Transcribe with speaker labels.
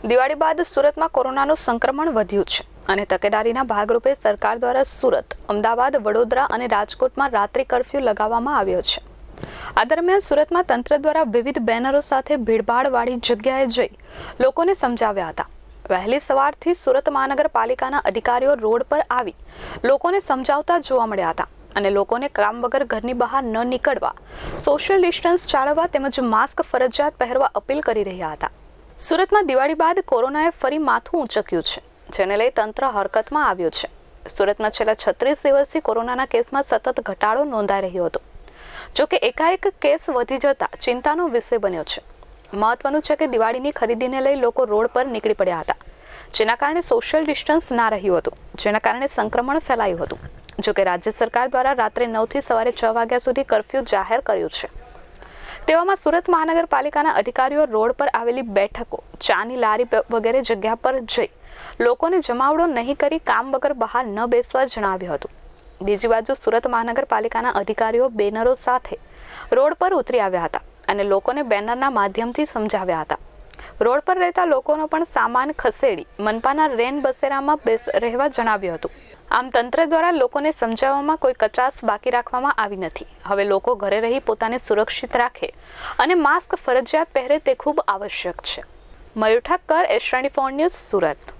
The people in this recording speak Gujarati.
Speaker 1: દિવાળી બાદ સુરતમાં કોરોનાનું સંક્રમણ વધ્યું છે અને તકેદારીના ભાગરૂપે સરકાર દ્વારા સુરત, અમદાવાદ, વડોદરા અને રાજકોટમાં રાત્રિ કર્ફ્યુ લગાવવામાં આવ્યો છે। આ દરમિયાન સુરતમાં તંત્ર દ્વારા વિવિધ બેનરો સાથે ભીડભાડવાળી જગ્યાએ જઈ લોકોને સમજાવ્યા હતા। વહેલી સવારથી સુરત મહાનગરપાલિકાના અધિકારીઓ રોડ પર આવી લોકોને સમજાવતા જોવા મળ્યા હતા અને લોકોને કામ વગર ઘરની બહાર ન નીકળવા, સોશિયલ ડિસ્ટન્સ જાળવવા તેમજ માસ્ક ફરજિયાત પહેરવા અપીલ કરી રહ્યા હતા। સુરતમાં દિવાળી બાદ કોરોનાએ ફરી માથું ઊંચક્યું છે, જેને લઈ તંત્ર હરકતમાં આવ્યું છે। સુરતમાં છેલ્લા 36 દિવસથી કોરોનાના કેસમાં સતત ઘટાડો નોંધાઈ રહ્યો હતો, જો કે એકાએક કેસ વધી જતા ચિંતાનો વિષય બન્યો છે। મહત્વનું છે કે દિવાળીની ખરીદીને લઈ લોકો રોડ પર નીકળી પડ્યા હતા, જેના કારણે સોશિયલ ડિસ્ટન્સ ના રહ્યું હતું, જેના કારણે સંક્રમણ ફેલાયું હતું। જો કે રાજ્ય સરકાર દ્વારા રાત્રે 9 થી સવારે 6 વાગ્યા સુધી કર્ફ્યુ જાહેર કર્યું છે। તેવામાં સુરત મહાનગરપાલિકાના અધિકારીઓ રોડ પર આવેલી બેઠકો, ચાની લારી વગેરે જગ્યા પર જઈ લોકોને જમાવડો નહીં કરી કામ વગર બહાર ન બેસવા જણાવ્યું હતું। બીજી બાજુ સુરત મહાનગરપાલિકાના અધિકારીઓ બેનરો સાથે રોડ પર ઉતરી આવ્યા હતા અને લોકોને બેનરના માધ્યમથી સમજાવ્યા હતા। રોડ પર રહેતા લોકોનો પણ સામાન ખસેડી મનપાના રેન બસેરામાં રહેવા જણાવ્યું હતું। આમ તંત્ર દ્વારા લોકોને સમજાવવામાં કોઈ કચાશ બાકી રાખવામાં આવી નથી। હવે લોકો ઘરે રહી પોતાને સુરક્ષિત રાખે અને માસ્ક ફરજિયાત પહેરે તે ખૂબ આવશ્યક છે। મયુર ઠક્કર, એસ24 ન્યૂઝ, સુરત।